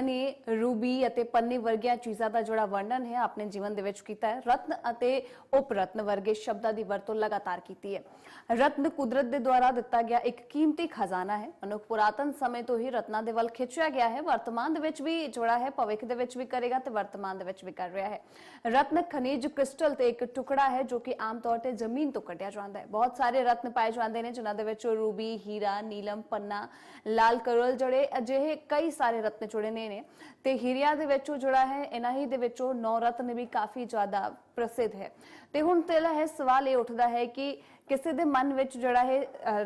ਖਣੀ, Ruby ਅਤੇ ਪੰਨੀ ਵਰਗੀਆਂ ਚੀਜ਼ਾਂ ਦਾ ਜਿਹੜਾ ਵਰਣਨ ਹੈ ਆਪਣੇ ਜੀਵਨ ਦੇ ਵਿੱਚ ਕੀਤਾ ਹੈ। ਰਤਨ ਅਤੇ ਉਪਰਤਨ ਵਰਗੇ ਸ਼ਬਦਾਂ ਦੀ ਵਰਤੋਂ ਲਗਾਤਾਰ ਕੀਤੀ ਹੈ। ਰਤਨ ਕੁਦਰਤ ਦੇ ਦੁਆਰਾ ਦਿੱਤਾ ਗਿਆ ਇੱਕ ਕੀਮਤੀ ਖਜ਼ਾਨਾ ਹੈ। ਮਨੁੱਖ ਪੁਰਾਤਨ ਸਮੇਂ ਤੋਂ ਹੀ ਰਤਨਾਂ ਦੇ ਵੱਲ ਖਿੱਚਿਆ ਗਿਆ ਹੈ। ਵਰਤਮਾਨ ਦੇ ਵਿੱਚ ਵੀ ਜਿਹੜਾ ਹੈ ਭਵਿੱਖ ਦੇ ਵਿੱਚ ਵੀ ਕਰੇਗਾ ਤੇ ਵਰਤਮਾਨ ਦੇ ਵਿੱਚ ਵੀ ਕਰ ਰਿਹਾ ਹੈ। ਰਤਨ ਖनिज ਕ੍ਰਿਸਟਲ ਤੇ ਇੱਕ ਟੁਕੜਾ ਹੈ ਜੋ ਕਿ ਆਮ ਤੌਰ ਤੇ ਜ਼ਮੀਨ ਤੋਂ ਕੱਢਿਆ ਜਾਂਦਾ ਹੈ। ਬਹੁਤ ਸਾਰੇ ਰਤਨ ਪਾਏ ਜਾਂਦੇ ਨੇ ਜਿਨ੍ਹਾਂ ਦੇ ਵਿੱਚ ਰੂਬੀ, ਹੀਰਾ, ਨੀਲਮ, ਪੰਨਾ, ਲਾਲ ਕਰੋਲ ਜਿਹੜੇ ਅਜਿਹੇ ਕਈ ਸਾਰੇ रत्न जुड़े ने ते हीरिया दे विचों जुड़ा है इन्हां ही दे विचों 9 रत्न भी काफ़ी ज़्यादा प्रसिद्ध है। ते हुण तेला है सवाल ये उठदा है कि किसी दे मन विच जुड़ा है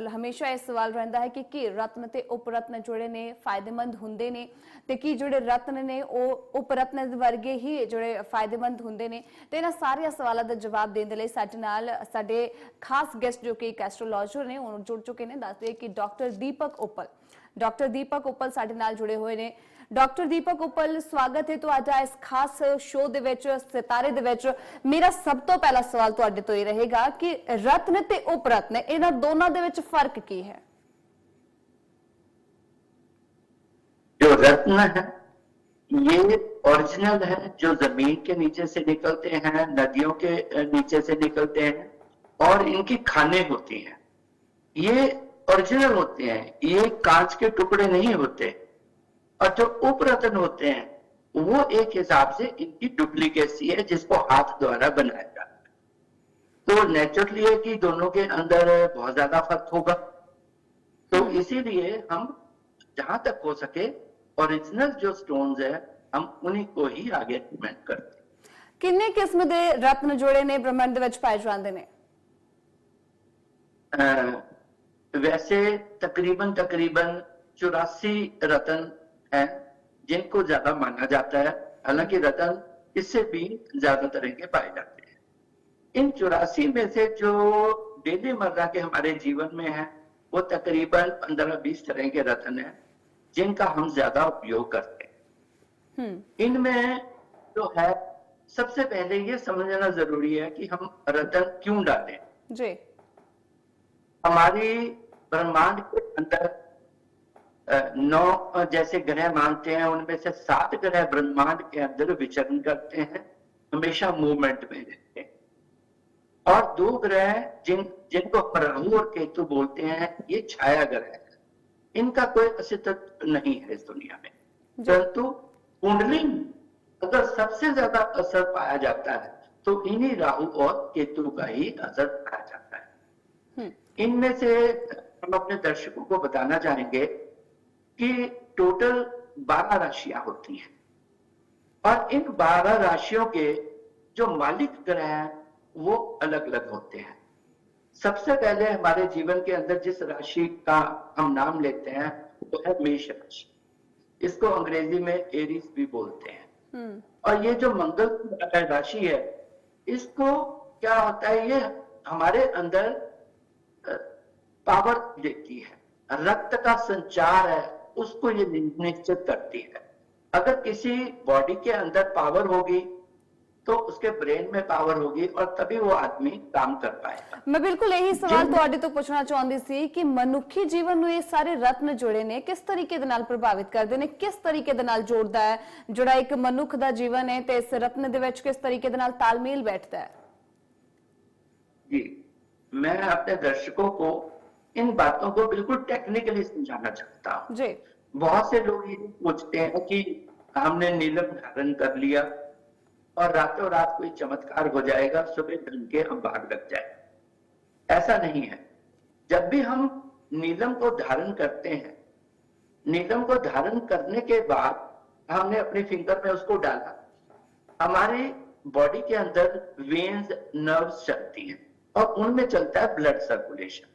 हमेशा ये सवाल रहिंदा है कि रत्न ते उपरत्न जुड़े ने फायदेमंद हुंदे ने ते की जुड़े रत्न ने वो उपरत्न वर्गे ही जुड़े फायदेमंद हुंदे ने। ते इन्हां सारे सवालों का जवाब देने लई साडे नाल साडे खास गेस्ट जो कि एक एस्ट्रोलॉजर ने उन्होंने जुड़ चुके हैं। दस दे कि डॉक्टर दीपक उप्पल साडे नाल जुड़े हुए ने। डॉक्टर दीपक उप्पल स्वागत है तुहाडा इस खास शो दे विच सितारे दे विच। मेरा सब तो पहला सवाल तुहाडे तो ये रहेगा कि रत्न ते उपरत्न इन्हां दोनों दे विच फर्क की है? जो रत्न है ये ओरिजिनल है, जो जमीन के नीचे से निकलते हैं, नदियों के नीचे से निकलते हैं और इनकी खानें होती हैं। ये ओरिजिनल होते हैं, ये कांच के टुकड़े नहीं होते। और जो उपरत्न होते हैं वो एक हिसाब से इनकी डुप्लीकेसी है जिसको हाथ द्वारा बनाया जाता है। तो नेचुरली है कि दोनों के अंदर बहुत ज्यादा फर्क होगा। तो इसीलिए हम जहां तक हो सके ओरिजिनल जो स्टोन्स है हम उन्हीं को ही आगे रिकमेंड करते हैं। किन्ने किस्म के रत्न जोड़े ने ब्रह्मांड विच पाए जाते हैं? वैसे तकरीबन 84 रत्न हैं जिनको ज्यादा माना जाता है। हालांकि रत्न इससे भी ज्यादा तरह के पाए जाते हैं। इन 84 में से जो डेली मर्रा के हमारे जीवन में है वो तकरीबन 15-20 तरह के रत्न हैं जिनका हम ज्यादा उपयोग करते हैं। इनमें जो है सबसे पहले ये समझना जरूरी है कि हम रत्न क्यों डालें। जी। हमारी ब्रह्मांड के अंदर 9 जैसे ग्रह मानते हैं, उनमें से 7 ग्रह ब्रह्मांड के अंदर विचरण करते हैं, हमेशा मूवमेंट में रहते हैं। और 2 ग्रह जिनको राहु और केतु बोलते हैं ये छाया ग्रह है, इनका कोई अस्तित्व नहीं है इस दुनिया में। परंतु कुंडली अगर सबसे ज्यादा असर पाया जाता है तो इन्हीं राहु और केतु का ही असर पाया जाता है। इनमें से हम अपने दर्शकों को बताना चाहेंगे कि टोटल 12 राशियां होती हैं और इन 12 राशियों के जो मालिक ग्रह हैं वो अलग अलग होते हैं। सबसे पहले हमारे जीवन के अंदर जिस राशि का हम नाम लेते हैं वो है मेष राशि। इसको अंग्रेजी में एरीज भी बोलते हैं। और ये जो मंगल राशि है इसको क्या होता है, ये हमारे अंदर पावर देती है, रक्त का संचार है उसको ये निश्चित करती है। अगर किसी बॉडी के अंदर पावर होगी तो उसके ब्रेन में पावर होगी और तभी वो आदमी काम कर पाएगा। मैं बिल्कुल यही सवाल तुहाडे तो पूछना चाहती सी कि मनुखी जीवन में ये सारे रत्न जुड़े ने किस तरीके दे नाल प्रभावित करते हैं, किस तरीके दे नाल जोड़दा है जोड़ा एक मनुख दा जीवन है ते इस रत्न दे विच किस तरीके दे नाल तालमेल बैठता है? जी, मैं अपने दर्शकों को इन बातों को बिल्कुल टेक्निकली समझाना चाहता हूँ। जी। बहुत से लोग ये पूछते हैं कि हमने नीलम धारण कर लिया और रातों रात कोई चमत्कार हो जाएगा, सुबह ढल के हम भाग लग जाए। ऐसा नहीं है। जब भी हम नीलम को धारण करते हैं, नीलम को धारण करने के बाद हमने अपने फिंगर में उसको डाला, हमारी बॉडी के अंदर वेन्स, नर्व्स चलती हैं और उनमें चलता है ब्लड सर्कुलेशन।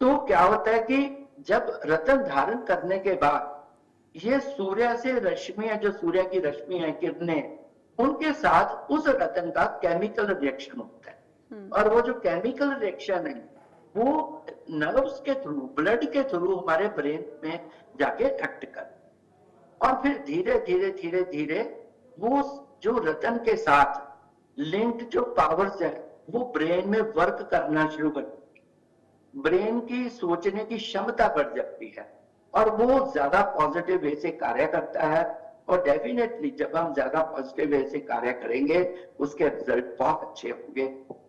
तो क्या होता है कि जब रत्न धारण करने के बाद ये सूर्य से रश्मियां, जो सूर्य की रश्मि है, किरणें, उनके साथ उस रत्न का केमिकल रिएक्शन होता है। और वो जो केमिकल रिएक्शन है वो नर्व्स के थ्रू, ब्लड के थ्रू हमारे ब्रेन में जाके एक्ट कर और फिर धीरे धीरे धीरे धीरे वो जो रत्न के साथ लिंक्ड जो पावर्स है वो ब्रेन में वर्क करना शुरू करती है। ब्रेन की सोचने की क्षमता बढ़ जाती है और वो ज्यादा पॉजिटिव वे से कार्य करता है और डेफिनेटली जब हम ज्यादा पॉजिटिव वे से कार्य करेंगे उसके रिजल्ट बहुत अच्छे होंगे,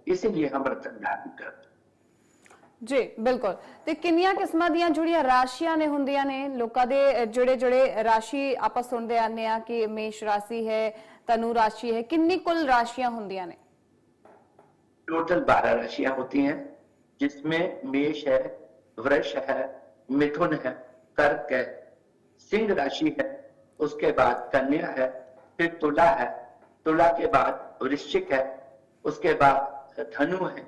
इसीलिए हम रत्न धारण करते हैं। जी बिल्कुल। ਤੇ ਕਿੰਨੀਆਂ ਕਿਸਮਾਂ ਦੀਆਂ ਜਿਹੜੀਆਂ ਰਾਸ਼ੀਆਂ ਨੇ ਹੁੰਦੀਆਂ ਨੇ ਲੋਕਾਂ ਦੇ ਜਿਹੜੇ ਜਿਹੜੇ ਰਾਸ਼ੀ ਆਪਾਂ ਸੁਣਦੇ ਆਨੇ ਆ ਕਿ ਮੇਸ਼ ਰਾਸ਼ੀ ਹੈ, ਤਨੂ ਰਾਸ਼ੀ है, किन्नी कुल राशियां ਹੁੰਦੀਆਂ ਨੇ? टोटल 12 राशियां होती हैं, जिसमें मेष है, वृष है, मिथुन है, कर्क है, सिंह राशि है, उसके बाद कन्या है, फिर तुला है, तुला के बाद वृश्चिक है, उसके बाद धनु है,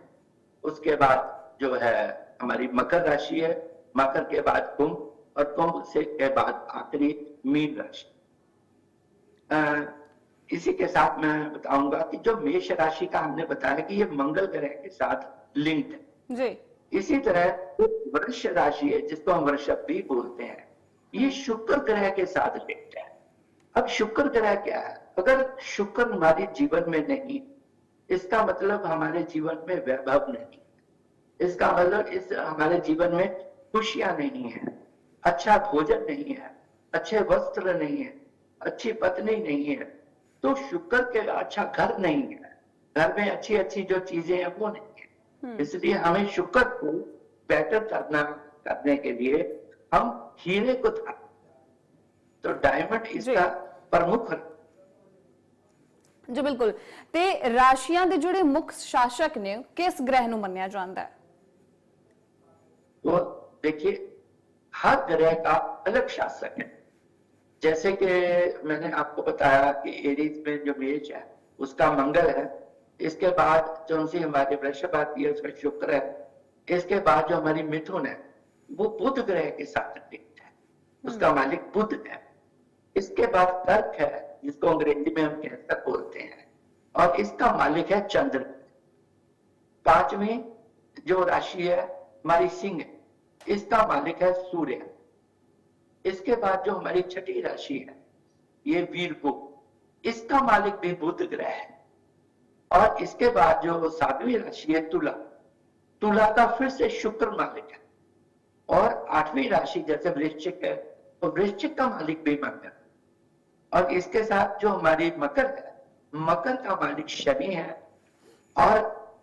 उसके बाद जो है हमारी मकर राशि है, मकर के बाद कुंभ और कुंभ से के बाद आखिरी मीन राशि। इसी के साथ मैं बताऊंगा कि जो मेष राशि का हमने बताया कि ये मंगल ग्रह के साथ लिंक्ड है जी। इसी तरह वृष राशि है जिसको हम वृषभ भी बोलते हैं, ये शुक्र ग्रह के साथ लिंक्ड है। अब शुक्र ग्रह क्या है? अगर शुक्र हमारे जीवन में नहीं, इसका मतलब हमारे जीवन में वैभव नहीं, इसका मतलब इस हमारे जीवन में खुशियां नहीं है, अच्छा भोजन नहीं है, अच्छे वस्त्र नहीं है, अच्छी पत्नी नहीं है, तो शुक्र के अच्छा घर नहीं है, घर में अच्छी अच्छी जो चीजें हैं वो नहीं है। इसलिए हमें शुक्र को बेटर करने के लिए हम हीरे को था, तो डायमंड इसका प्रमुख। जी बिल्कुल। ते राशियां दे जुड़े मुख्य शासक ने किस ग्रह ਨੂੰ ਮੰਨਿਆ ਜਾਂਦਾ है? तो देखिए हर ग्रह का अलग शासक है। जैसे कि मैंने आपको बताया कि एरीज में जो मेष है उसका मंगल है, इसके बाद जो उनसे हमारे वृषभ आती है उसका शुक्र है, इसके बाद जो हमारी मिथुन है वो बुध ग्रह के साथ लिंक्ड है, उसका मालिक बुध है। इसके बाद कर्क है जिसको अंग्रेजी में हम कैंसर बोलते हैं और इसका मालिक है चंद्र। पांचवी जो राशि है हमारी सिंह है, इसका मालिक है सूर्य। इसके बाद जो हमारी छठी राशि है ये वीरगो, इसका मालिक भी बुध ग्रह है। और इसके बाद जो 7वीं राशि है तुला, तुला का फिर से शुक्र मालिक है। और 8वीं राशि जैसे वृश्चिक है तो वृश्चिक का मालिक भी मंगल। और इसके साथ जो हमारी मकर है, मकर का मालिक शनि है। और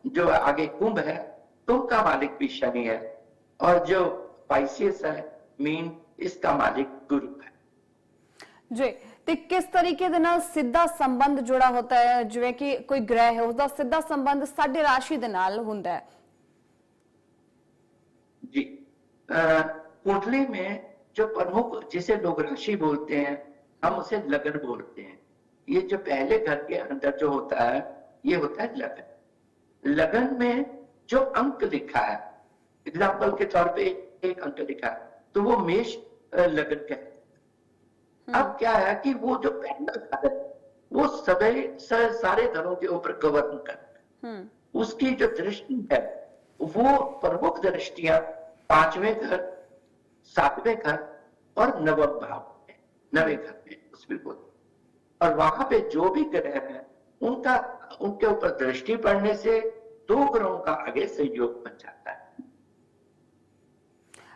जो आगे कुंभ है, कुंभ का मालिक भी शनि है। और जो पाइसेस है मीन, इसका मालिक गुरु है। जी। ਤੇ ਕਿਸ ਤਰੀਕੇ ਦੇ ਨਾਲ ਸਿੱਧਾ ਸੰਬੰਧ ਜੁੜਾ ਹੁੰਦਾ ਹੈ, ਜਿਵੇਂ ਕਿ ਕੋਈ ਗ੍ਰਹਿ ਹੈ ਉਸਦਾ ਸਿੱਧਾ ਸੰਬੰਧ ਸਾਡੇ ਰਾਸ਼ੀ ਦੇ ਨਾਲ ਹੁੰਦਾ ਹੈ? जी कुंडली में जो प्रमुख जिसे लोग राशि बोलते हैं हम उसे लगन बोलते हैं। ये जो पहले घर के अंदर जो होता है ये होता है लगन। लगन में जो अंक लिखा है, एग्जाम्पल के तौर पे एक अंक लिखा है तो वो मेष लगन कहते हैं। अब क्या है कि वो जो पहला घर है वो सभी सारे घरों के ऊपर गवर्न करता है। उसकी जो दृष्टि है वो प्रमुख दृष्टियां 5वें घर, 7वें घर और नवम भाव में, 9वें घर में उसमें बोलते। और वहां पे जो भी ग्रह है उनका उनके ऊपर दृष्टि पड़ने से 2 ग्रहों का आगे सहयोग बन जाता है।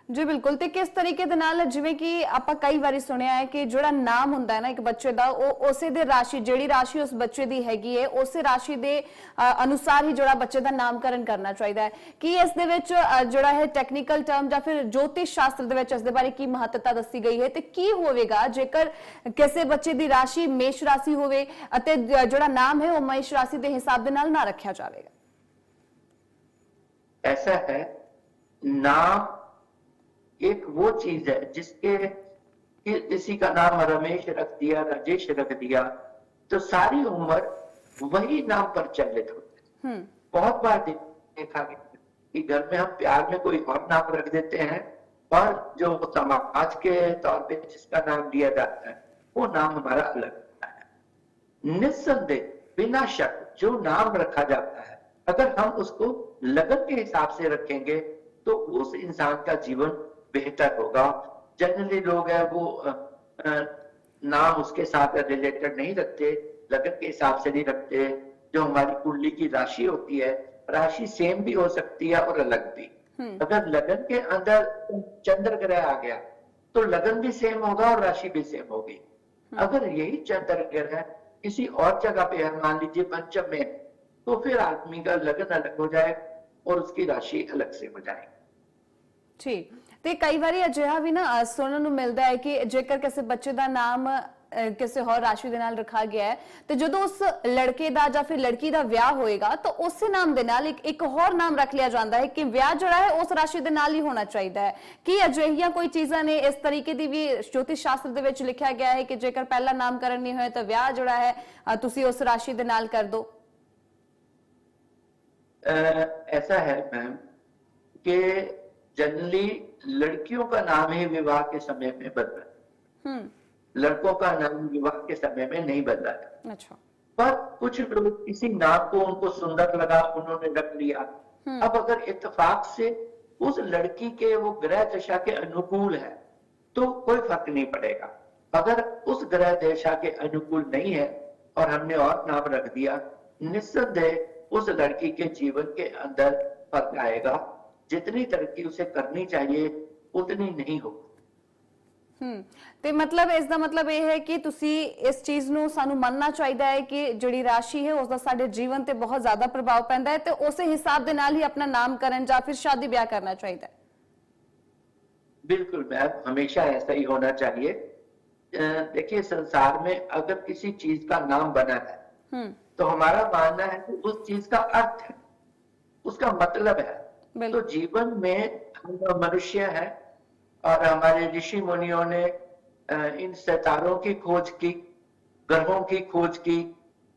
जी बिल्कुल। ਤੇ ਕਿਸ ਤਰੀਕੇ ਦੇ ਨਾਲ, ਜਿਵੇਂ ਕਿ ਆਪਾਂ ਕਈ ਵਾਰੀ ਸੁਣਿਆ ਹੈ ਕਿ ਜਿਹੜਾ ਨਾਮ ਹੁੰਦਾ ਹੈ ਨਾ ਇੱਕ ਬੱਚੇ ਦਾ, ਉਹ ਉਸੇ ਦੇ ਰਾਸ਼ੀ, ਜਿਹੜੀ ਰਾਸ਼ੀ ਉਸ ਬੱਚੇ ਦੀ ਹੈਗੀ ਹੈ ਉਸੇ ਰਾਸ਼ੀ ਦੇ ਅਨੁਸਾਰ ਹੀ ਜਿਹੜਾ ਬੱਚੇ ਦਾ ਨਾਮਕਰਨ ਕਰਨਾ ਚਾਹੀਦਾ ਹੈ। ਕੀ ਇਸ ਦੇ ਵਿੱਚ ਜਿਹੜਾ ਹੈ ਟੈਕਨੀਕਲ ਟਰਮ ਜਾਂ ਫਿਰ ਜੋਤਿਸ਼ ਸ਼ਾਸਤਰ ਦੇ ਵਿੱਚ ਇਸ ਦੇ ਬਾਰੇ ਕੀ ਮਹੱਤਤਾ ਦੱਸੀ ਗਈ ਹੈ ਤੇ ਕੀ ਹੋਵੇਗਾ ਜੇਕਰ ਕਿਸੇ ਬੱਚੇ ਦੀ ਰਾਸ਼ੀ ਮੇਸ਼ ਰਾਸ਼ੀ ਹੋਵੇ ਅਤੇ ਜਿਹੜਾ ਨਾਮ ਹੈ ਉਹ ਮੇਸ਼ ਰਾਸ਼ੀ ਦੇ ਹਿਸਾਬ ਦੇ ਨਾਲ ਨਾ ਰੱਖਿਆ ਜਾਵੇਗਾ? ऐसा है, नाम एक वो चीज है जिसके किसी का नाम रमेश रख दिया, राजेश रख दिया तो सारी उम्र वही नाम पर चलित होते हैं। बहुत बार देखा गया कि घर में हम प्यार में कोई और नाम रख देते हैं और जो समाज के तौर पे जिसका नाम दिया जाता है वो नाम हमारा अलग होता है। निस्संदेह बिना शक जो नाम रखा जाता है अगर हम उसको लगन के हिसाब से रखेंगे तो उस इंसान का जीवन बेहतर होगा। जनरली लोग है वो नाम उसके साथ रिलेटेड नहीं रखते, लगन के हिसाब से नहीं रखते। जो हमारी कुंडली की राशि होती है, राशि सेम भी हो सकती है और अलग भी। अगर लगन के अंदर चंद्र ग्रह आ गया तो लगन भी सेम होगा और राशि भी सेम होगी। अगर यही चंद्र ग्रह किसी और जगह पे है, मान लीजिए पंचम में है, तो फिर आदमी का लगन अलग हो जाए और उसकी राशि अलग से हो जाएगी। ठीक। ਤੇ ਕਈ ਵਾਰੀ ਅਜਿਹਾ ਵੀ ਨਾ ਸੁਣਨ ਨੂੰ ਮਿਲਦਾ ਹੈ ਕਿ ਜੇਕਰ ਕਿਸੇ ਬੱਚੇ ਦਾ ਨਾਮ ਕਿਸੇ ਹੋਰ ਰਾਸ਼ੀ ਦੇ ਨਾਲ ਰੱਖਾ ਗਿਆ ਹੈ ਤੇ ਜਦੋਂ ਉਸ ਲੜਕੇ ਦਾ ਜਾਂ ਫਿਰ ਲੜਕੀ ਦਾ ਵਿਆਹ ਹੋਏਗਾ ਤਾਂ ਉਸੇ ਨਾਮ ਦੇ ਨਾਲ ਇੱਕ ਹੋਰ ਨਾਮ ਰੱਖ ਲਿਆ ਜਾਂਦਾ ਹੈ ਕਿ ਵਿਆਹ ਜਿਹੜਾ ਹੈ ਉਸ ਰਾਸ਼ੀ ਦੇ ਨਾਲ ਹੀ ਹੋਣਾ ਚਾਹੀਦਾ ਹੈ। ਕੀ ਅਜਿਹੀਆਂ ਕੋਈ ਚੀਜ਼ਾਂ ਨੇ ਇਸ ਤਰੀਕੇ ਦੀ ਵੀ ਜੋਤਿਸ਼ ਸ਼ਾਸਤਰ ਦੇ ਵਿੱਚ ਲਿਖਿਆ ਗਿਆ ਹੈ ਕਿ ਜੇਕਰ ਪਹਿਲਾ ਨਾਮਕਰਨ ਨਹੀਂ ਹੋਇਆ ਤਾਂ ਵਿਆਹ ਜਿਹੜਾ ਹੈ ਤੁਸੀਂ ਉਸ ਰਾਸ਼ੀ ਦੇ ਨਾਲ ਕਰ ਦਿਓ? ऐसा है मैम कि जनरली लड़कियों का नाम ही विवाह के समय में बदला, लड़कों का नाम विवाह के समय में नहीं बदला था। अच्छा। पर कुछ लोग किसी नाम को उनको सुंदर लगा, उन्होंने रख लिया। अब अगर इत्तेफाक से उस लड़की के वो ग्रह दशा के अनुकूल है तो कोई फर्क नहीं पड़ेगा। अगर उस ग्रह दशा के अनुकूल नहीं है और हमने और नाम रख दिया, निस्संदेह उस लड़की के जीवन के अंदर फर्क आएगा। जितनी तरक्की उसे करनी चाहिए उतनी नहीं हो। ਤੇ ਮਤਲਬ ਇਸ ਦਾ ਮਤਲਬ ਇਹ ਹੈ ਕਿ ਤੁਸੀਂ ਇਸ ਚੀਜ਼ ਨੂੰ ਸਾਨੂੰ ਮੰਨਣਾ ਚਾਹੀਦਾ ਹੈ ਕਿ ਜਿਹੜੀ ਰਾਸ਼ੀ ਹੈ ਉਸ ਦਾ ਸਾਡੇ ਜੀਵਨ ਤੇ ਬਹੁਤ ਜ਼ਿਆਦਾ ਪ੍ਰਭਾਵ ਪੈਂਦਾ ਹੈ ਤੇ ਉਸੇ ਹਿਸਾਬ ਦੇ ਨਾਲ ਹੀ ਆਪਣਾ ਨਾਮਕਰਨ ਜਾਂ ਫਿਰ ਸ਼ਾਦੀ ਵਿਆਹ ਕਰਨਾ ਚਾਹੀਦਾ है। बिल्कुल मैम, हमेशा ऐसा ही होना चाहिए। देखिए, संसार में अगर किसी चीज का नाम बना है तो हमारा मानना है कि उस चीज का अर्थ है, उसका मतलब है। तो जीवन में हम मनुष्य है और हमारे ऋषि मुनियों ने इन सितारों की खोज की, ग्रहों की खोज की।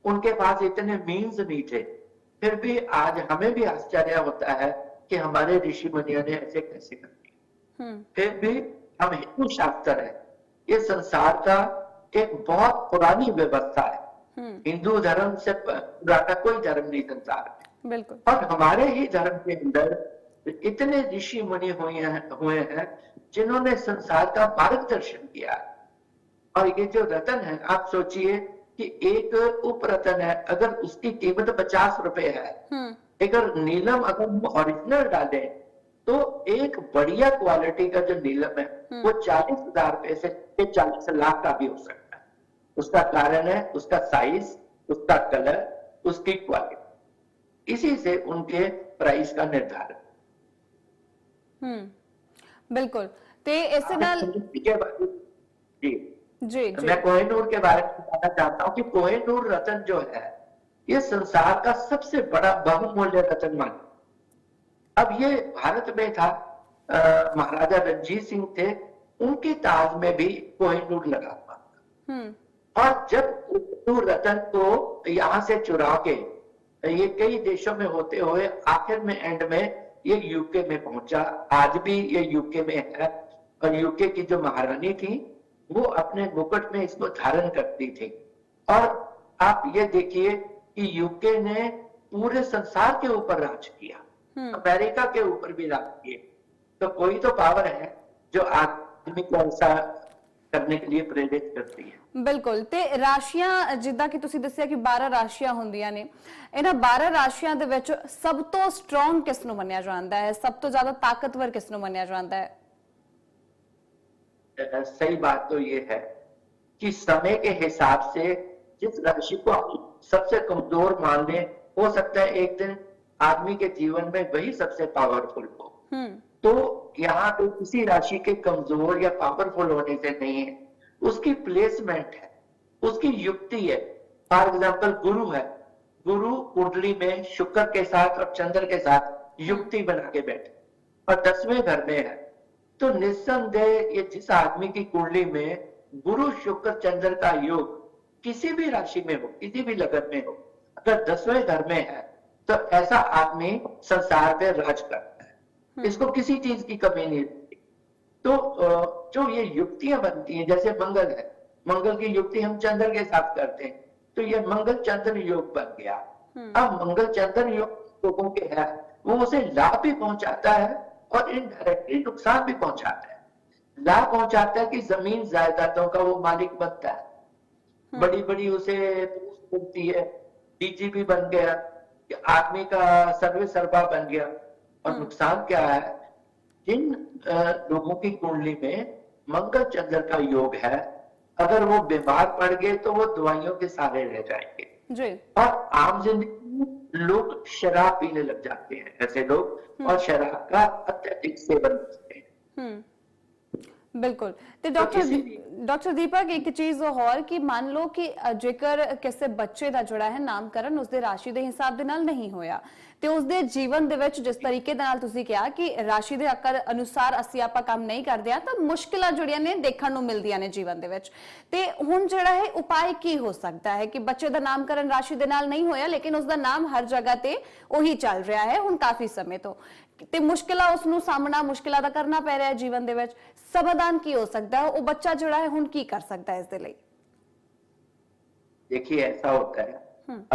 उनके पास इतने मीन्स नहीं थे, फिर भी आज हमें भी आश्चर्य होता है कि हमारे ऋषि मुनियों ने ऐसे कैसे कर दिया। फिर भी हम हिंदू शास्त्र है, ये संसार का एक बहुत पुरानी व्यवस्था है। हिंदू धर्म से पुराना कोई धर्म नहीं संसार में। बिल्कुल। और हमारे ही धर्म के अंदर इतने ऋषि मुनि हुए हैं जिन्होंने संसार का मार्गदर्शन किया। और ये जो रतन है, आप सोचिए कि एक उप रतन है, अगर उसकी कीमत 50 रुपए है, अगर नीलम अगर हम ओरिजिनल डाले तो एक बढ़िया क्वालिटी का जो नीलम है वो 40,000 रुपए से 40 लाख का भी हो सकता है। उसका कारण है उसका साइज, उसका कलर, उसकी क्वालिटी। इसी से उनके प्राइस का निर्धारण। बिल्कुल। ते ऐसे नाल जी जी जी मैं कोहिनूर के बारे में बताना चाहता हूँ कि कोहिनूर रतन जो है ये संसार का सबसे बड़ा बहुमूल्य रतन माना। अब ये भारत में था, महाराजा रणजीत सिंह थे, उनके ताज में भी कोहिनूर लगा हुआ था। और जब कोहिनूर रतन को यहाँ से चुरा के ये कई देशों में होते हुए आखिर में एंड में ये यूके में पहुंचा। आज भी ये यूके में है और यूके की जो महारानी थी वो अपने मुकुट में इसको धारण करती थी। और आप ये देखिए कि यूके ने पूरे संसार के ऊपर राज किया, अमेरिका के ऊपर भी राज किए। तो कोई तो पावर है जो आदमी को ऐसा करने के लिए प्रेरित करती है। ਬਿਲਕੁਲ। ਤੇ ਰਾਸ਼ੀਆਂ ਜਿੱਦਾਂ ਕਿ ਤੁਸੀਂ ਦੱਸਿਆ ਕਿ 12 ਰਾਸ਼ੀਆਂ ਹੁੰਦੀਆਂ ਨੇ, ਇਹਨਾਂ 12 ਰਾਸ਼ੀਆਂ ਦੇ ਵਿੱਚ ਸਭ ਤੋਂ ਸਟਰੋਂਗ ਕਿਸ ਨੂੰ ਮੰਨਿਆ ਜਾਂਦਾ ਹੈ, ਸਭ ਤੋਂ ਜ਼ਿਆਦਾ ਤਾਕਤਵਰ ਕਿਸ ਨੂੰ ਮੰਨਿਆ ਜਾਂਦਾ ਹੈ? सही बात तो ये है कि समय के हिसाब से जिस राशि को हम सबसे कमजोर मान लें, हो सकता है एक दिन आदमी के जीवन में वही सबसे पावरफुल हो। तो यहाँ पे किसी राशि के कमजोर या पावरफुल होने से नहीं है, उसकी प्लेसमेंट है, उसकी युक्ति है। फॉर एग्जाम्पल गुरु है, गुरु कुंडली में शुक्र के साथ और चंद्र के साथ युक्ति बना के बैठे और 10वें घर में है, तो निस्संदेह ये जिस आदमी की कुंडली में गुरु शुक्र चंद्र का योग किसी भी राशि में हो, किसी भी लगन में हो, अगर 10वें घर में है तो ऐसा आदमी संसार पे राज करता है। इसको किसी चीज की कमी नहीं रहती। तो जो ये युक्तियां बनती हैं, जैसे मंगल है, मंगल की युक्ति हम चंद्र के साथ करते हैं, तो ये मंगल चंद्र योग बन गया। अब मंगल चंद्र योग लोगों के है, वो उसे लाभ भी पहुंचाता है और इनडायरेक्टली नुकसान भी पहुंचाता है। लाभ पहुंचाता है कि जमीन जायदादों का वो मालिक बनता है, बड़ी बड़ी उसे पोस्ट मिलती है, डीजीपी बन गया, आदमी का सर्वे सर्वा बन गया। और नुकसान क्या है, जिन लोगों की कुंडली में मंगल चंद्र का योग है अगर वो बीमार पड़ गए तो वो दवाइयों के सहारे रह जाएंगे। जी। और आम जिंदगी में लोग शराब पीने लग जाते हैं, ऐसे लोग, और शराब का अत्यधिक सेवन करते हैं। हम्म। बिल्कुल। ਤੇ तो इसीलिए ਡਾਕਟਰ ਦੀਪਕ ਇੱਕ ਚੀਜ਼ ਹੋਰ ਕਿ ਮੰਨ ਲਓ ਕਿ ਜੇਕਰ ਕਿਸੇ ਬੱਚੇ ਦਾ ਜਿਹੜਾ ਹੈ ਨਾਮਕਰਨ ਉਸਦੇ ਰਾਸ਼ੀ ਦੇ ਹਿਸਾਬ ਦੇ ਨਾਲ ਨਹੀਂ ਹੋਇਆ ਤੇ ਉਸਦੇ ਜੀਵਨ ਦੇ ਵਿੱਚ ਜਿਸ ਤਰੀਕੇ ਦੇ ਨਾਲ ਤੁਸੀਂ ਕਿਹਾ ਕਿ ਰਾਸ਼ੀ ਦੇ ਆਕਾਰ ਅਨੁਸਾਰ ਅਸੀਂ ਆਪਾਂ ਕੰਮ ਨਹੀਂ ਕਰਦੇ ਆ ਤਾਂ ਮੁਸ਼ਕਿਲਾਂ ਜਿਹੜੀਆਂ ਨੇ ਦੇਖਣ ਨੂੰ ਮਿਲਦੀਆਂ ਨੇ ਜੀਵਨ ਦੇ ਵਿੱਚ ਤੇ ਹੁਣ ਜਿਹੜਾ ਹੈ ਉਪਾਅ ਕੀ ਹੋ ਸਕਦਾ ਹੈ ਕਿ ਬੱਚੇ ਦਾ ਨਾਮਕਰਨ ਰਾਸ਼ੀ ਦੇ ਨਾਲ ਨਹੀਂ ਹੋਇਆ ਲੇਕਿਨ ਉਸਦਾ ਨਾਮ ਹਰ ਜਗ੍ਹਾ ਤੇ ਉਹੀ ਚੱਲ ਰਿਹਾ ਹੈ ਹੁਣ ਕਾਫੀ ਸਮੇਂ ਤੋਂ ਤੇ ਮੁਸ਼ਕਿਲਾਂ ਉਸ ਨੂੰ ਸਾਹਮਣਾ ਮੁਸ਼ਕਿਲਾਂ ਦਾ ਕਰਨਾ ਪੈ ਰਿਹਾ ਹੈ ਜੀਵਨ ਦੇ ਵਿੱਚ समाधान की हो सकता है वो बच्चा जोड़ा है हुन की कर सकता है इसके लिए? देखिए ऐसा होता है,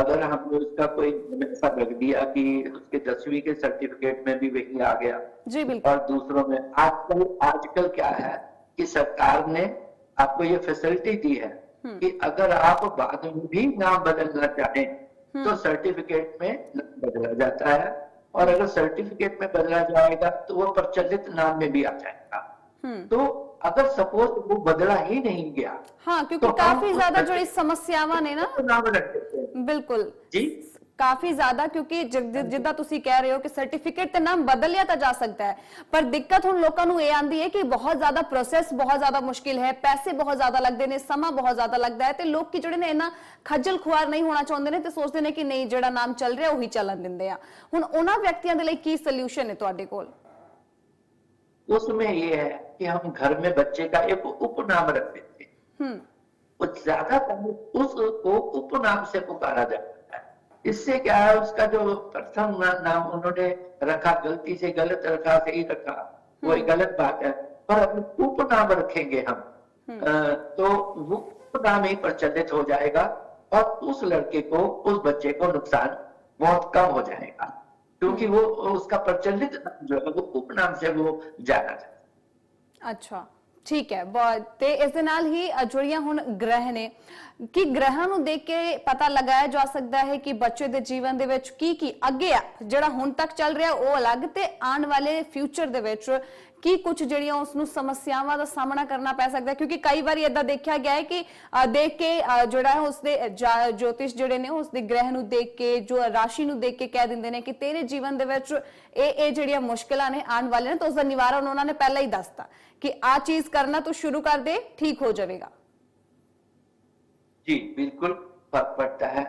अगर हमने उसका कोई ऐसा रख दिया कि उसके 10वीं के सर्टिफिकेट में भी वही आ गया जी बिल्कुल, और दूसरों में आजकल क्या है कि सरकार ने आपको ये फैसिलिटी दी है कि अगर आप बाद में भी नाम बदलना चाहें तो सर्टिफिकेट में नाम बदला जाता है, और अगर सर्टिफिकेट में बदला जाएगा तो वो प्रचलित नाम में भी आ जाएगा। तो अगर सपोज वो बदला ही नहीं गया, हाँ क्योंकि तो काफी ज्यादा जो समस्यावां ने ना नाम रख देते हैं। बिल्कुल जी काफी ज्यादा क्योंकि जिद्दां तुसी कह रहे हो कि सर्टिफिकेट ते नाम बदलिया तो जा सकता है पर दिक्कत हुन लोकां नूं ये आंदी है कि बहुत ज्यादा प्रोसेस बहुत ज्यादा मुश्किल है, पैसे बहुत ज्यादा लगते हैं, समा बहुत ज्यादा लगता है ते लोग की जिहड़े ने इन्ना खज्जल खुआर नहीं होना चाहुंदे ने ते सोचदे ने कि नहीं जिहड़ा नाम चल रहा उही चलन दिंदे आ। हुन उन्हां व्यक्तियां दे लई की सॉल्यूशन है तुहाडे कोल? उसमें ये है कि हम घर में बच्चे का एक उपनाम रख देते हैं, कुछ ज्यादातर उसको उपनाम से पुकारा जाता है। इससे क्या है, उसका जो प्रथम नाम उन्होंने रखा गलती से गलत रखा सही रखा वो एक गलत बात है, पर अगर उपनाम रखेंगे हम तो वो उपनाम ही प्रचलित हो जाएगा और उस लड़के को उस बच्चे को नुकसान बहुत कम हो जाएगा क्योंकि वो उसका प्रचलित जो है वो उपनाम से वो जाना जाता है। अच्छा ठीक है बहुत ਤੇ ਇਸ ਦੇ ਨਾਲ ਹੀ ਜੁੜੀਆਂ ਹੁਣ ਗ੍ਰਹਿ ਨੇ ਕਿ ਗ੍ਰਹਾਂ ਨੂੰ ਦੇਖ ਕੇ ਪਤਾ ਲਗਾਇਆ ਜਾ ਸਕਦਾ ਹੈ ਕਿ ਬੱਚੇ ਦੇ ਜੀਵਨ ਦੇ ਵਿੱਚ ਕੀ ਅੱਗੇ ਆ ਜਿਹੜਾ ਹੁਣ ਤੱਕ ਚੱਲ ਰਿਹਾ ਉਹ ਅਲੱਗ ਤੇ ਆਉਣ ਵਾਲੇ ਫਿਊਚਰ ਦੇ ਵਿੱਚ ਕੀ ਕੁਝ ਜਿਹੜੀਆਂ ਉਸ ਨੂੰ ਸਮੱਸਿਆਵਾਂ ਦਾ ਸਾਹਮਣਾ ਕਰਨਾ ਪੈ ਸਕਦਾ ਕਿਉਂਕਿ ਕਈ ਵਾਰੀ ਇਦਾਂ ਦੇਖਿਆ ਗਿਆ ਹੈ ਕਿ ਦੇਖ ਕੇ ਜਿਹੜਾ ਹੈ ਉਸਦੇ ਜੋਤਿਸ਼ ਜਿਹੜੇ ਨੇ ਉਸਦੇ ਗ੍ਰਹਿ ਨੂੰ ਦੇਖ ਕੇ ਜੋ ਰਾਸ਼ੀ ਨੂੰ ਦੇਖ ਕੇ ਕਹਿ ਦਿੰਦੇ ਨੇ ਕਿ ਤੇਰੇ ਜੀਵਨ ਦੇ ਵਿੱਚ ਇਹ ਜਿਹੜੀਆਂ ਮੁਸ਼ਕਲਾਂ ਨੇ ਆਉਣ ਵਾਲੀਆਂ ਨੇ ਤਾਂ ਉਸਦਾ ਨਿਵਾਰਨ ਉਹਨਾਂ ਨੇ ਪਹਿਲਾਂ ਹੀ ਦੱਸਤਾ कि आ चीज करना तो शुरू कर दे ठीक हो जाएगा। जी बिल्कुल फर्क पड़ता है।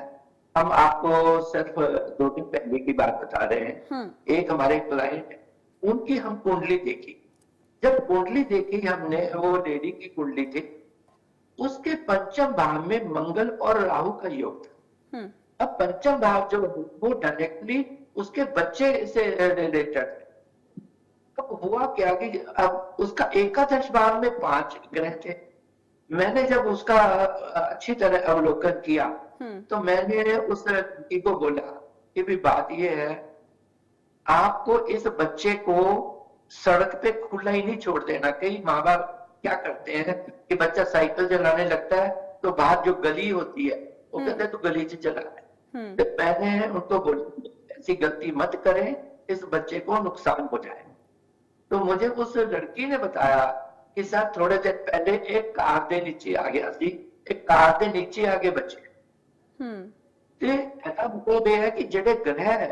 हम आपको सिर्फ 2 दिन पहले की बात बता रहे हैं। एक हमारे क्लाइंट है, उनकी हम कुंडली देखी। जब कुंडली देखी हमने, वो लेडी की कुंडली थी, उसके पंचम भाव में मंगल और राहु का योग था। अब पंचम भाव जो वो डायरेक्टली उसके बच्चे से रिलेटेड, हुआ क्या कि अब उसका एकादश भाव में 5 ग्रह थे। मैंने जब उसका अच्छी तरह अवलोकन किया तो मैंने उस लड़की को बोला कि भी बात ये है, आपको इस बच्चे को सड़क पे खुला ही नहीं छोड़ देना। कई माँ बाप क्या करते हैं कि बच्चा साइकिल चलाने लगता है तो बाहर जो गली होती है वो कहते हैं तो गली से चला है। तो मैंने उनको बोला ऐसी गलती मत करें, इस बच्चे को नुकसान हो जाए। तो मुझे उस लड़की ने बताया कि सर थोड़े दिन पहले एक कार दे नीचे आ गया सी, एक कार दे नीचे आ गए बच्चे। ऐसा मतलब यह है कि जेडे ग्रह है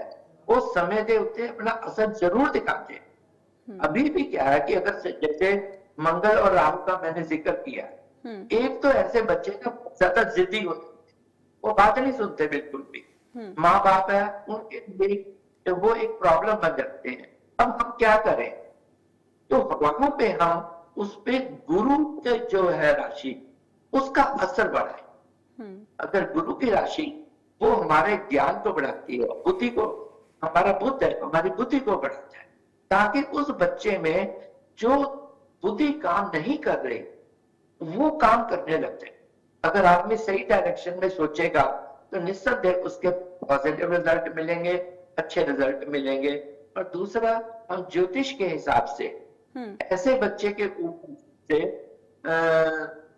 वो समय के उत्ते अपना असर जरूर दिखाते हैं। अभी भी क्या है कि अगर जैसे मंगल और राहु का मैंने जिक्र किया, एक तो ऐसे बच्चे ना ज्यादा जिद्दी होते, वो बात नहीं सुनते बिल्कुल भी। माँ बाप है उनके लिए वो एक प्रॉब्लम बन जाते हैं। अब हम क्या करें, तो वहां पे हम उस पे गुरु के जो है राशि उसका असर बढ़ाए। अगर गुरु की राशि वो हमारे ज्ञान को बढ़ाती है, बुद्धि को, हमारा बुद्ध है हमारी बुद्धि को बढ़ाता है, ताकि उस बच्चे में जो बुद्धि काम नहीं कर रही वो काम करने लगते। अगर आदमी सही डायरेक्शन में सोचेगा तो निस्संदेह उसके पॉजिटिव रिजल्ट मिलेंगे, अच्छे रिजल्ट मिलेंगे। और दूसरा, हम ज्योतिष के हिसाब से ऐसे बच्चे के ऊपर से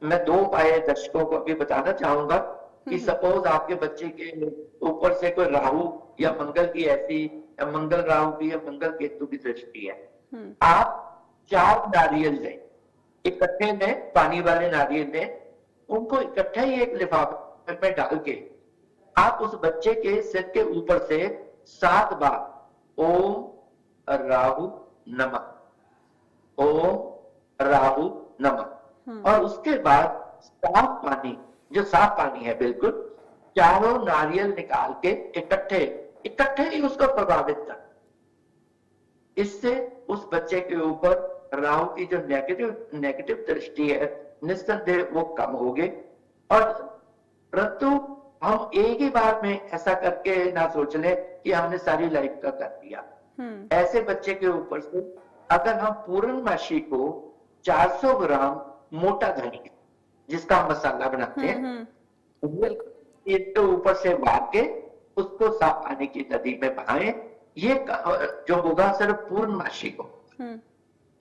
मैं 2 उपाय दर्शकों को अभी बताना चाहूंगा कि सपोज आपके बच्चे के ऊपर से कोई राहु या मंगल की ऐसी, या मंगल राहु की या मंगल केतु की दृष्टि है, आप 4 नारियल लें, इकट्ठे में पानी वाले नारियल लें उनको इकट्ठा ही एक लिफाफे में डाल के आप उस बच्चे के सिर के ऊपर से 7 बार ओम राहु नमः, ओम राहु नमः, और उसके बाद साफ पानी, जो साफ पानी है बिल्कुल, चारों नारियल निकाल के इकट्ठे ही उसको प्रभावित कर। इससे उस बच्चे के ऊपर राहु की जो नेगेटिव दृष्टि है निस्संदेह वो कम होगी। और परंतु हम एक ही बार में ऐसा करके ना सोच लें कि हमने सारी लाइफ का कर दिया। ऐसे बच्चे के ऊपर से अगर हम पूर्णमासी को 400 ग्राम मोटा धनिया, जिसका हम मसाला बनाते हैं, इसके ऊपर से मार के उसको साफ पानी की नदी में बहाएं, ये जो होगा सिर्फ पूर्णमासी को।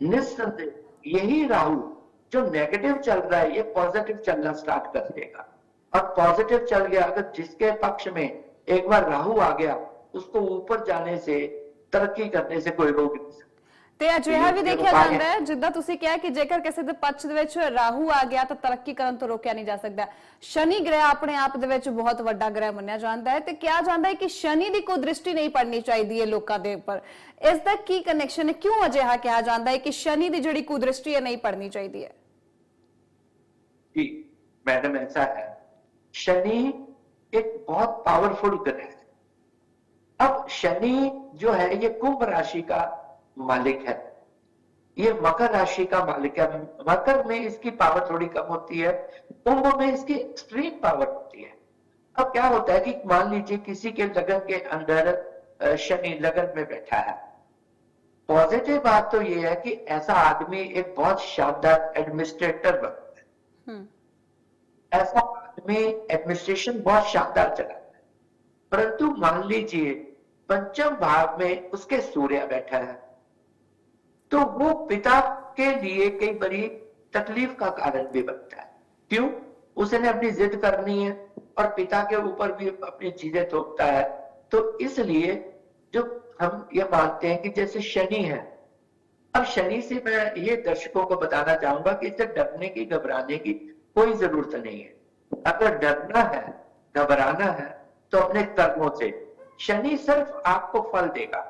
निस्संदेह यही राहु जो नेगेटिव चल रहा है ये पॉजिटिव चलना स्टार्ट कर देगा। और पॉजिटिव चल गया, अगर जिसके पक्ष में एक बार राहु आ गया उसको ऊपर जाने से, तरक्की करने से कोई रोक नहीं सकता। ਤੇ ਅਜਿਹਾ ਵੀ ਦੇਖਿਆ ਜਾਂਦਾ ਹੈ, ਜਿੱਦਾਂ ਤੁਸੀਂ ਕਿਹਾ ਕਿ ਜੇਕਰ ਕਿਸੇ ਦੇ ਪੱਛ ਦੇ ਵਿੱਚ ਰਾਹੂ ਆ ਗਿਆ ਤਾਂ ਤਰੱਕੀ ਕਰਨ ਤੋਂ ਰੋਕਿਆ ਨਹੀਂ ਜਾ ਸਕਦਾ। ਸ਼ਨੀ ਗ੍ਰਹਿ ਆਪਣੇ ਆਪ ਦੇ ਵਿੱਚ ਬਹੁਤ ਵੱਡਾ ਗ੍ਰਹਿ ਮੰਨਿਆ ਜਾਂਦਾ ਹੈ ਤੇ ਕਿਹਾ ਜਾਂਦਾ ਹੈ ਕਿ ਸ਼ਨੀ ਦੀ ਕੋਈ ਦ੍ਰਿਸ਼ਟੀ ਨਹੀਂ ਪੜਨੀ ਚਾਹੀਦੀ ਹੈ ਲੋਕਾਂ ਦੇ ਉੱਪਰ। ਇਸ ਦਾ ਕੀ ਕਨੈਕਸ਼ਨ ਹੈ, ਕਿਉਂ ਅਜਿਹਾ ਕਿਹਾ ਜਾਂਦਾ ਹੈ ਕਿ ਸ਼ਨੀ ਦੀ ਜਿਹੜੀ ਕੋਈ ਦ੍ਰਿਸ਼ਟੀ ਹੈ ਨਹੀਂ ਪੜਨੀ ਚਾਹੀਦੀ ਹੈ? जी मैडम, ऐसा है, शनि एक बहुत पावरफुल ग्रह है। अब शनि जो है ये कुंभ राशि का मालिक है, ये मकर राशि का मालिक है। मकर में इसकी पावर थोड़ी कम होती है, कुंभ में इसकी एक्सट्रीम पावर होती है। अब क्या होता है कि मान लीजिए किसी के लगन के अंदर शनि लगन में बैठा है, पॉजिटिव बात तो ये है कि ऐसा आदमी एक बहुत शानदार एडमिनिस्ट्रेटर बनता है, ऐसा आदमी एडमिनिस्ट्रेशन बहुत शानदार चलाता है। परंतु मान लीजिए पंचम भाव में उसके सूर्य बैठा है, तो वो पिता के लिए कई बड़ी तकलीफ का कारण भी बनता है। क्यों? उसने अपनी जिद करनी है और पिता के ऊपर भी अपनी चीजें थोपता है। तो इसलिए जो हम ये मानते हैं कि जैसे शनि है, अब शनि से मैं ये दर्शकों को बताना चाहूंगा कि इससे डरने की, घबराने की कोई जरूरत नहीं है। अगर डरना है, घबराना है तो अपने कर्मों से। शनि सिर्फ आपको फल देगा।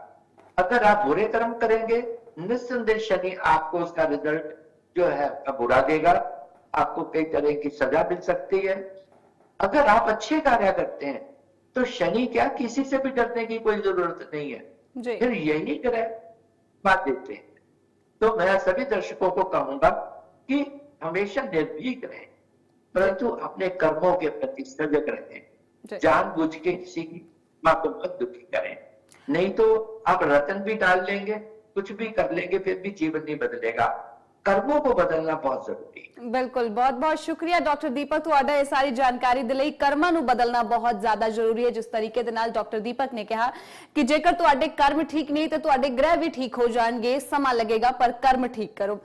अगर आप बुरे कर्म करेंगे, निस्संदेह शनि आपको उसका रिजल्ट जो है बुरा देगा, आपको कई तरह की सजा मिल सकती है। अगर आप अच्छे कार्य करते हैं तो शनि क्या, किसी से भी डरने की कोई जरूरत नहीं है। फिर यही ग्रह बात देते हैं। तो मैं सभी दर्शकों को कहूंगा कि हमेशा निर्भीक रहें, परंतु अपने कर्मों के प्रति सजग रहें। जानबूझ के किसी की मां को मत दुखी करें, नहीं तो आप रतन भी डाल लेंगे, कुछ भी कर लेंगे, फिर भी जीवन नहीं बदलेगा। कर्मों को बदलना बहुत जरूरी है। बिल्कुल, बहुत बहुत शुक्रिया डॉक्टर दीपक ਤੁਹਾਡਾ ਇਹ ਸਾਰੀ ਜਾਣਕਾਰੀ ਦੇ ਲਈ। ਕਰਮਾਂ ਨੂੰ ਬਦਲਣਾ ਬਹੁਤ ਜ਼ਿਆਦਾ ਜ਼ਰੂਰੀ ਹੈ। ਜਿਸ ਤਰੀਕੇ ਦੇ ਨਾਲ ਡਾਕਟਰ ਦੀਪਕ ਨੇ ਕਿਹਾ ਕਿ ਜੇਕਰ ਤੁਹਾਡੇ ਕਰਮ ਠੀਕ ਨਹੀਂ ਤੇ ਤੁਹਾਡੇ ਗ੍ਰਹਿ ਵੀ ਠੀਕ ਹੋ ਜਾਣਗੇ, ਸਮਾਂ ਲੱਗੇਗਾ, ਪਰ ਕਰਮ ਠੀਕ ਕਰੋ।